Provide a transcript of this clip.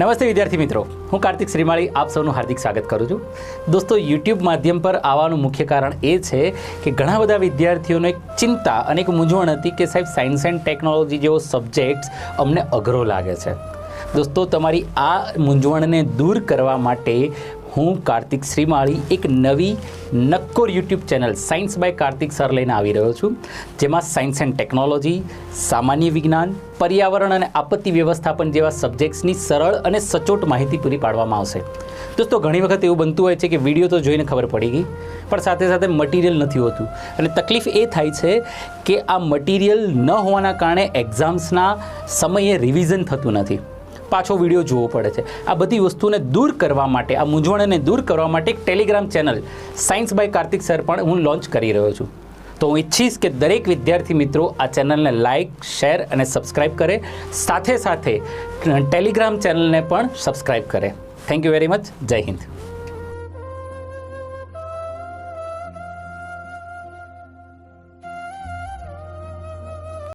નમસ્તે વિદ્યાર્થી મિત્રો, હું કાર્તિક શ્રીમાળી આપ સૌનું હાર્દિક સ્વાગત કરું છું. દોસ્તો, યુટ્યુબ માધ્યમ પર આવવાનું મુખ્ય કારણ એ છે કે ઘણા બધા વિદ્યાર્થીઓને એક ચિંતા અને એક મૂંઝવણ હતી કે સાહેબ સાયન્સ એન્ડ ટેકનોલોજી જેવો સબ્જેક્ટ્સ અમને અઘરો લાગે છે. દોસ્તો, તમારી આ મૂંઝવણને દૂર કરવા માટે હું કાર્તિક શ્રીમાળી એક નવી નક્કોર YouTube channel science by Kartik sir લઈને આવી રહ્યો છું, જેમાં સાયન્સ એન્ડ ટેકનોલોજી, સામાન્ય વિજ્ઞાન, પર્યાવરણ અને આપત્તિ વ્યવસ્થાપન જેવા સબ્જેક્ટ્સની સરળ અને સચોટ માહિતી પૂરી પાડવામાં આવશે. દોસ્તો, ઘણી વખત એવું બનતું હોય છે કે વિડીયો તો જોઈને ખબર પડી ગઈ, પણ સાથે સાથે મટીરિયલ નથી હોતું અને તકલીફ એ થાય છે કે આ મટીરિયલ ન હોવાના કારણે એક્ઝામ્સના સમયે રિવિઝન થતું નથી, પાછો વિડીયો જોવો પડે છે. આ બધી વસ્તુને દૂર કરવા માટે, આ મૂંઝવણને દૂર કરવા માટે એક telegram channel science by Kartik sir પણ હું લોન્ચ કરી રહ્યો છું. તો હું ઈચ્છીશ કે દરેક વિદ્યાર્થી મિત્રો આ ચેનલને લાઇક, શેર અને સબસ્ક્રાઈબ કરે, સાથે સાથે ટેલિગ્રામ ચેનલને પણ સબસ્ક્રાઈબ કરે. Thank you very much. જય હિન્દ.